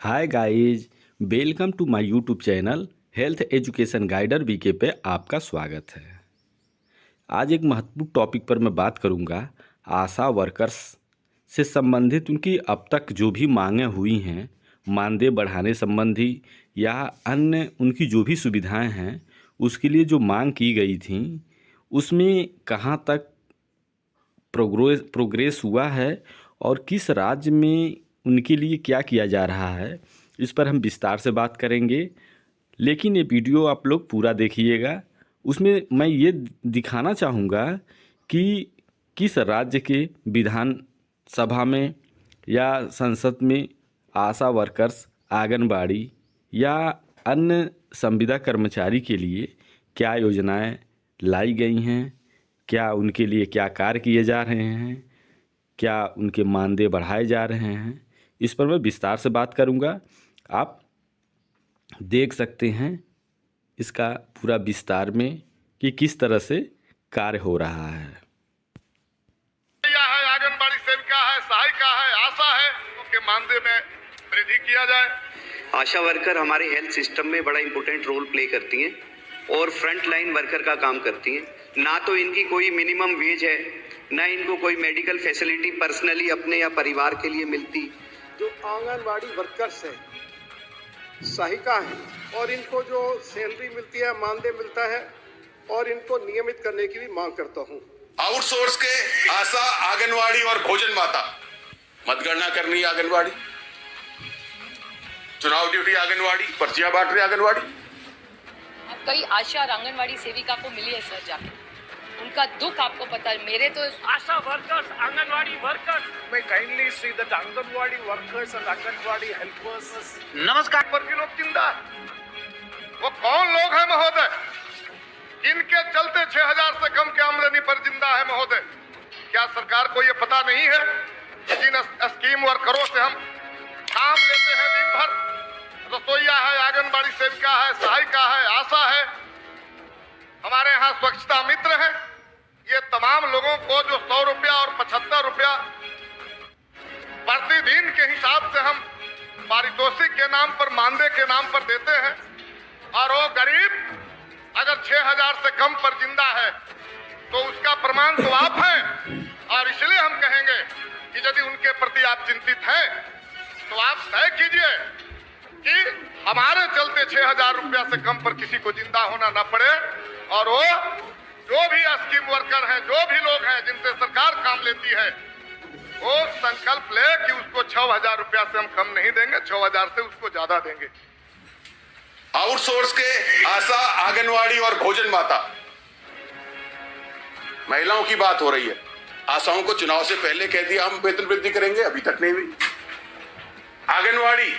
Hi guys, welcome to my YouTube channel health education guider VK पे आपका स्वागत है। आज एक महत्वपूर्ण टॉपिक पर मैं बात करूंगा। आशा वर्कर्स से संबंधित उनकी अब तक जो भी मांगें हुई हैं, मानदेय बढ़ाने संबंधी या अन्य उनकी जो भी सुविधाएं हैं, उसके लिए जो मांग की गई थी, उसमें कहाँ तक प्रोग्रेस हुआ है और किस राज्य में उनके लिए क्या किया जा रहा है, इस पर हम विस्तार से बात करेंगे। लेकिन ये वीडियो आप लोग पूरा देखिएगा। उसमें मैं ये दिखाना चाहूँगा कि किस राज्य के विधान सभा में या संसद में आशा वर्कर्स, आंगनबाड़ी या अन्य संविदा कर्मचारी के लिए क्या योजनाएं लाई गई हैं, क्या उनके लिए क्या कार्य किए जा रहे हैं, क्या उनके मानदेय बढ़ाए जा रहे हैं, इस पर मैं विस्तार से बात करूंगा। आप देख सकते हैं इसका पूरा विस्तार में कि किस तरह से कार्य हो रहा है। आंगनबाड़ी सेविका है, सहायिका है, आशा है, उनके मानदेय में वृद्धि किया जाए। आशा वर्कर हमारे हेल्थ सिस्टम में बड़ा इंपॉर्टेंट रोल प्ले करती हैं और फ्रंट लाइन वर्कर का काम करती हैं। ना तो इनकी कोई मिनिमम वेज है, ना इनको कोई मेडिकल फैसिलिटी पर्सनली अपने या परिवार के लिए मिलती। जो आंगनबाड़ी वर्कर्स हैं, सहायिका हैं, और इनको जो सैलरी मिलती है, मानदेय मिलता है, और इनको नियमित करने की भी मांग करता हूँ। आउटसोर्स के आशा, आंगनबाड़ी और भोजन माता, मतगणना करनी आंगनबाड़ी, चुनाव ड्यूटी आंगनबाड़ी, पर्चियां बांट रही आंगनबाड़ी। कई आशा और आंगनबाड़ी सेविका को मिली है सर, जाके उनका दुख आपको पता है। मेरे तो ASHA workers, anganwadi workers, may kindly see that anganwadi workers and anganwadi helpers. नमस्कार। पर के लोग जिंदा, वो कौन लोग हैं महोदय, इनके चलते 6000 से कम की आमदनी पर जिंदा है महोदय? क्या सरकार को ये पता नहीं है कि जिन स्कीम वर्करों से हम काम लेते हैं, दिन भर रसोईया है, आंगनबाड़ी सेविका है, सहायिका है, आशा है, हमारे यहाँ स्वच्छता मित्र है, ये तमाम लोगों को जो 100 रुपया और 75 रुपया प्रतिदिन के हिसाब से हम पारितोषिक के नाम पर, मानदेय के नाम पर देते हैं, और वो गरीब अगर 6000 से कम पर जिंदा है तो उसका प्रमाण तो आप हैं। और इसलिए हम कहेंगे कि यदि उनके प्रति आप चिंतित हैं तो आप तय कीजिए कि हमारे चलते 6000 रुपया से कम पर किसी को जिंदा होना ना पड़े, और वो जो भी स्कीम वर्कर हैं, जो भी लोग हैं जिनसे सरकार काम लेती है, वो संकल्प ले कि उसको 6000 रुपया से हम कम नहीं देंगे, 6000 से उसको ज्यादा देंगे। आउटसोर्स के आशा, आंगनवाड़ी और भोजन माता, महिलाओं की बात हो रही है। आशाओं को चुनाव से पहले कह दिया हम वेतन वृद्धि करेंगे, अभी तक नहीं हुई। आंगनवाड़ी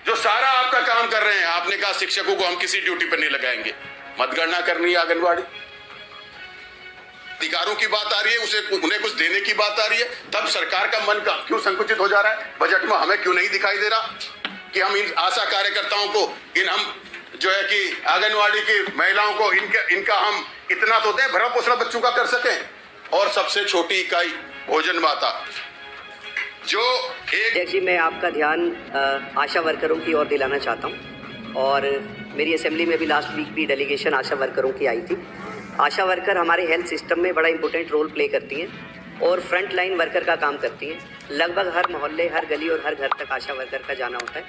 जो सारा आपका काम कर रहे हैं, आपने कहा शिक्षकों को हम किसी ड्यूटी पर नहीं लगाएंगे, मतगणना करनी है आंगनवाड़ी। अधिकारों की बात आ रही है, उन्हें कुछ देने की बात आ रही है, तब सरकार का मन का क्यों संकुचित हो जा रहा है? बजट में हमें क्यों नहीं दिखाई दे रहा कि हम इन आशा कार्यकर्ताओं को, हम जो है कि आंगनवाड़ी की महिलाओं को इनका हम इतना तो दें, भरण पोषण बच्चों का कर सकें। और सबसे छोटी इकाई भोजन माता जो एक जी, मैं आपका ध्यान आशा वर्करों की ओर दिलाना चाहता हूं। और मेरी असेंबली में भी लास्ट वीक भी डेलीगेशन आशा वर्करों की आई थी। आशा वर्कर हमारे हेल्थ सिस्टम में बड़ा इंपॉर्टेंट रोल प्ले करती हैं और फ्रंट लाइन वर्कर का काम करती हैं। लगभग हर मोहल्ले, हर गली और हर घर तक आशा वर्कर का जाना होता है,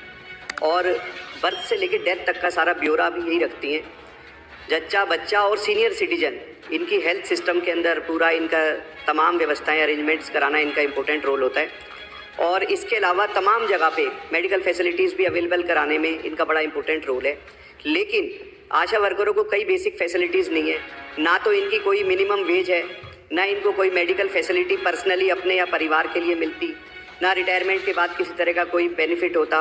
और बर्थ से लेकर डेथ तक का सारा ब्यौरा भी यही रखती हैं। जच्चा, बच्चा और सीनियर सिटीजन, इनकी हेल्थ सिस्टम के अंदर पूरा इनका तमाम व्यवस्थाएं, अरेंजमेंट्स कराना इनका इंपॉर्टेंट रोल होता है। और इसके अलावा तमाम जगह पे मेडिकल फैसिलिटीज़ भी अवेलेबल कराने में इनका बड़ा इंपॉर्टेंट रोल है। लेकिन आशा वर्करों को कई बेसिक फैसिलिटीज़ नहीं है, ना तो इनकी कोई मिनिमम वेज है, ना इनको कोई मेडिकल फैसिलिटी पर्सनली अपने या परिवार के लिए मिलती, ना रिटायरमेंट के बाद किसी तरह का कोई बेनिफिट होता।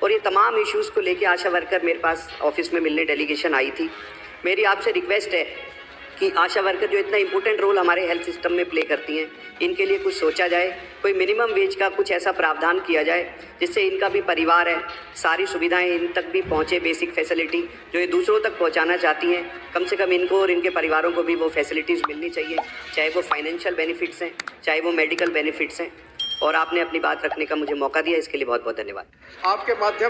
और ये तमाम इश्यूज़ को लेके आशा वर्कर मेरे पास ऑफिस में मिलने डेलीगेशन आई थी। मेरी आपसे रिक्वेस्ट है कि आशा वर्कर जो इतना इंपॉर्टेंट रोल हमारे हेल्थ सिस्टम में प्ले करती हैं, इनके लिए कुछ सोचा जाए, कोई मिनिमम वेज का कुछ ऐसा प्रावधान किया जाए जिससे इनका भी परिवार है, सारी सुविधाएं इन तक भी पहुंचे, बेसिक फैसिलिटी जो ये दूसरों तक पहुंचाना चाहती हैं, कम से कम इनको और इनके परिवारों को भी वो फैसिलिटीज़ मिलनी चाहिए, चाहे वो फाइनेंशियल बेनिफिट्स हैं, चाहे वो मेडिकल बेनिफिट्स हैं। और आपने अपनी बात रखने का मुझे मौका दिया, इसके लिए बहुत बहुत धन्यवाद। आपके माध्यम